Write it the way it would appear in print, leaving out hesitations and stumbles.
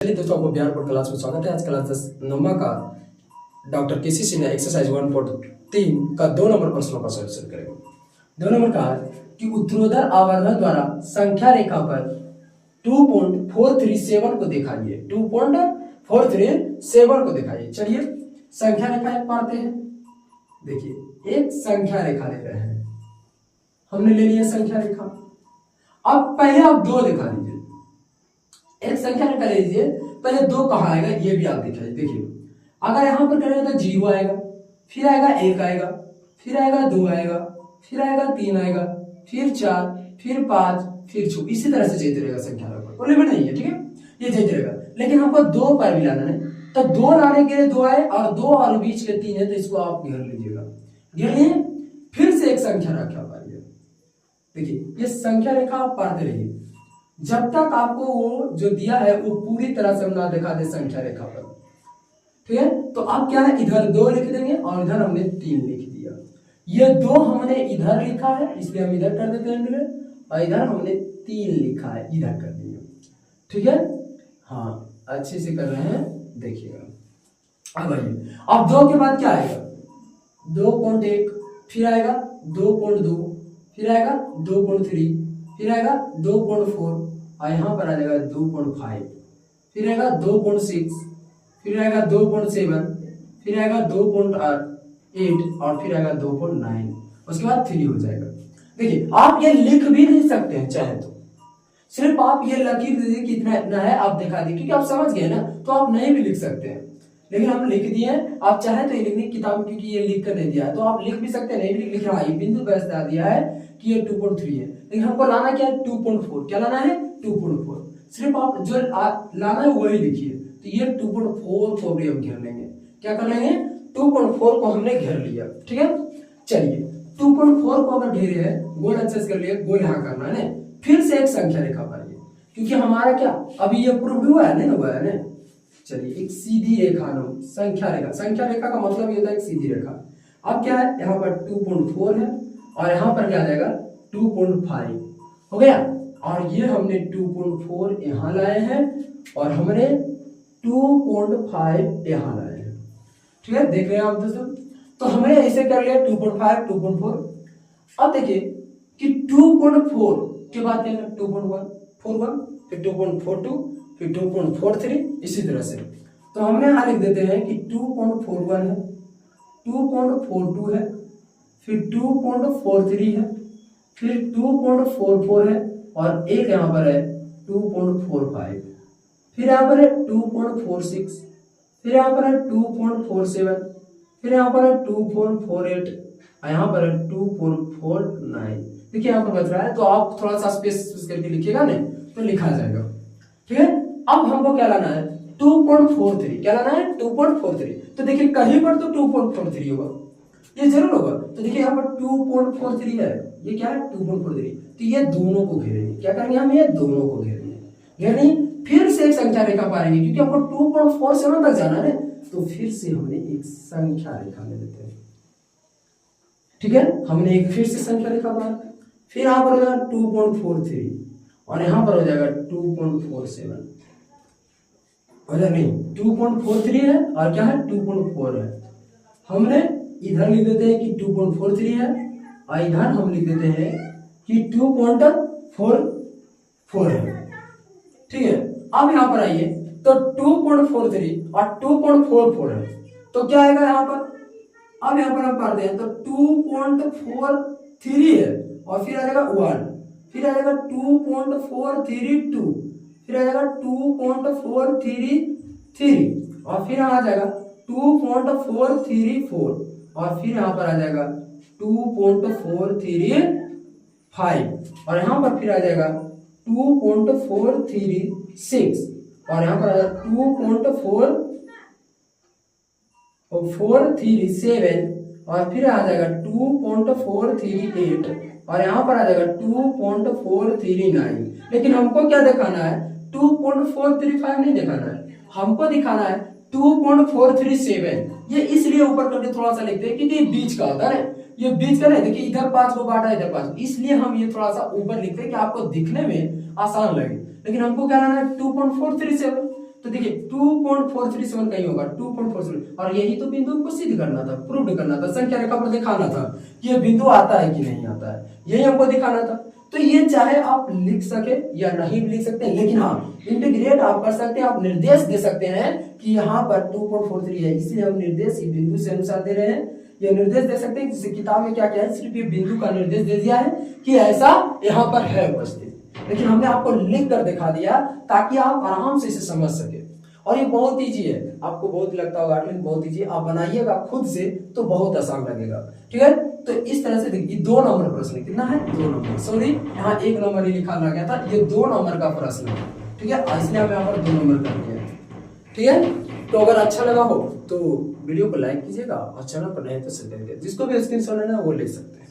चलिए दोस्तों, आपको बिहार बोर्ड क्लास में स्वागत है। आज क्लास 10 का डॉक्टर केसी सिंह ने एक्सरसाइज 1.3 का 2 नंबर प्रश्नों का सॉल्यूशन करेंगे। 2 नंबर का है कि उत्तरोत्तर आवर्धन द्वारा संख्या रेखा पर 2.437 को दिखाइए। 2.437 को दिखाइए। चलिए संख्या रेखा एक पाते हैं। देखिए एक संख्या रेखा ले रहे हैं, हमने ले लिया संख्या रेखा। अब पहले आप 2 दिखा दीजिए। एक संख्या रेखा ले लीजिए, पहले 2 कहाँ आएगा ये भी आप दिखाइए। देखिए अगर यहां पर करेंगे तो 0 आएगा, फिर आएगा 1 आएगा, फिर आएगा 2 आएगा, फिर आएगा 3 आएगा, फिर 4, फिर 5, फिर 6, इसी तरह से चलते रहेगा संख्या रेखा। कोई लिमिट नहीं है, ठीक है, ये चलते रहेगा। लेकिन हमको 2 पर भी लाना है, तो 2 लाने के लिए 2 आए और 2 और बीच के 3 है, तो इसको आप घेर लीजिएगा। घेर लिए, फिर से एक संख्या रेखा पाइए। देखिए ये संख्या रेखा आप पढ़ते रहिए जब तक आपको वो जो दिया है वो पूरी तरह से ना दिखा दे संख्या रेखा पर, ठीक है। तो आप क्या है, इधर 2 लिख देंगे और इधर हमने 3 लिख दिया। ये 2 हमने इधर लिखा है, इसलिए हम इधर कर देते हैं, और इधर हमने 3 लिखा है, इधर कर दिया, ठीक है। हाँ अच्छे से कर रहे हैं, देखिएगा। अब आइए, अब 2 के बाद क्या आएगा, 2.1, फिर आएगा 2.2, फिर आएगा 2.3, फिर आएगा 2.4, और यहाँ पर आ जाएगा 2.5, फिर आएगा 2.6, फिर आएगा 2.7, फिर आएगा 2.8 और फिर आएगा 2.9, उसके बाद 3 हो जाएगा। देखिए आप ये लिख भी नहीं सकते हैं चाहे तो, सिर्फ आप ये लकीर दीजिए कि इतना इतना है, आप दिखा दीजिए, क्योंकि आप समझ गए ना, तो आप नहीं भी लिख सकते हैं। लेकिन हम लिख दिए हैं, आप चाहे तो ये लिखने की किताब में, क्योंकि ये लिख कर नहीं दिया है तो आप लिख भी सकते हैं, नहीं भी लिख रहा है, बिंदु बस बता दिया है कि ये 2.3 है, लेकिन हमको लाना क्या है, 2.4। क्या लाना है, 2.4। सिर्फ आप जो लाना है वही लिखिए। तो ये 2.4 को भी हम घेर लेंगे। क्या कर लेंगे, 2.4 को हमने घेर लिया, ठीक है। चलिए 2.4 को अगर घेरे है, गोल अच्छे से कर लिया, गोल यहाँ करना है, फिर से एक संख्या रेखा पाइए, क्योंकि हमारा क्या अभी ये प्रूव हुआ है ना, हुआ है ना। चलिए एक सीधी रेखा नाम संख्या रेखा। संख्या रेखा का मतलब ये होता है एक सीधी रेखा। अब क्या है, यहाँ पर 2.4 है और यहाँ पर क्या आ जाएगा 2.5 हो गया, और ये हमने 2.4 यहाँ लाए हैं और हमने 2.5 यहाँ लाए हैं, ठीक है। देख रहे हैं आप दोस्तों, तो हमने ऐसे कर लिया 2.5 2.4। अब देखिए कि 2.4 के बाद क्या है, 2.141, फिर 2.42, फिर 2.43, इसी तरह से। तो हमने यहाँ लिख देते हैं कि 2.41 है, 2.42 है, फिर 2.43 है, फिर 2.44 है, और एक यहाँ पर है 2.45, फिर यहाँ पर है 2.46, फिर यहाँ पर है 2.47, फिर यहाँ पर है 2.48, और यहाँ पर है 2.49। देखिए यहाँ पर बच रहा है, तो आप थोड़ा सा स्पेस करके लिखिएगा ना, तो लिखा जाएगा, ठीक है। अब हमको क्या लाना है, 2.43। क्या लाना है, 2.43। तो देखिए कहीं पर तो 2.43 होगा, ये जरूर होगा। तो देखिए यहाँ पर 2.43 है, ये क्या है 2.43। तो ये दोनों को घेरेंगे। क्या करेंगे हम, ये दोनों को घेरेंगे। फिर से एक संख्या रेखा पाएंगे, क्योंकि हमको 2.47 तक जाना है, तो फिर से हमने एक संख्या रेखा ले लेते हैं, ठीक है। हमने एक फिर से संख्या रेखा पाया, फिर यहाँ पर हो जाएगा 2.43 और यहाँ पर हो जाएगा 2.47, नहीं 2.43 है और क्या है 2.4 है। हमने इधर लिख देते हैं कि 2.43 है और इधर हम लिख देते हैं कि 2.44 है, ठीक है। अब यहाँ पर आइए, तो 2.43 और 2.44 है, तो क्या आएगा यहाँ पर। अब यहाँ पर हम पढ़ते हैं, तो 2.43 है और फिर आ जाएगा 1, फिर आ जाएगा 2.432, फिर आ जाएगा 2.433 और फिर आ जाएगा 2.434 और फिर यहाँ पर आ जाएगा 2.435 और यहाँ पर फिर आ जाएगा 2.436 और यहाँ पर आ जाएगा 2.437 और फिर आ जाएगा 2.438 और यहाँ पर आ जाएगा 2.439। लेकिन हमको क्या दिखाना है, 2.435 नहीं दिखाना है, हमको दिखाना है 2.437। ये इसलिए ऊपर करके थोड़ा सा लिखते हैं क्योंकि ये बीच का होता है, ये बीच का नहीं, देखिए इधर 5 को बांटा इधर 5, इसलिए हम ये थोड़ा सा ऊपर लिखते हैं कि आपको दिखने में आसान लगे। लेकिन हमको क्या लाना है 2.437, तो देखिए 2.437 कहीं होगा 2.47, और यही तो बिंदु को सिद्ध करना था, प्रूव करना था, संख्या रेखा पर दिखाना था कि ये बिंदु आता है कि नहीं आता है, यही हमको दिखाना था। तो ये चाहे आप लिख सके या नहीं भी लिख सकते हैं, लेकिन हाँ इंटीग्रेट आप कर सकते हैं, आप निर्देश दे सकते हैं कि यहाँ पर 2.43 है, इसलिए हम निर्देश बिंदु से अनुसार दे रहे हैं। ये निर्देश दे सकते हैं, जैसे किताब में क्या क्या है, सिर्फ ये बिंदु का निर्देश दे दिया है कि ऐसा यहाँ पर है उपस्थित, लेकिन हमने आपको लिख कर दिखा दिया ताकि आप आराम से इसे समझ सके। और ये बहुत ईजी है, आपको बहुत लगता होगा लेकिन बहुत ईजी, आप बनाइएगा खुद से तो बहुत आसान लगेगा। ठीक है, तो इस तरह से देखिए 2 नंबर प्रश्न, कितना है 2 नंबर, सॉरी यहाँ 1 नंबर ही लिखा गया था, ये 2 नंबर का प्रश्न है। ठीक है, इसलिए हम यहाँ पर 2 नंबर कर दिया। ठीक है, तो अगर अच्छा लगा हो तो वीडियो को लाइक कीजिएगा और चैनल पर नए तो सब्सक्राइब कीजिएगा, जिसको भी स्क्रीनशॉट लेना है वो ले सकते हैं।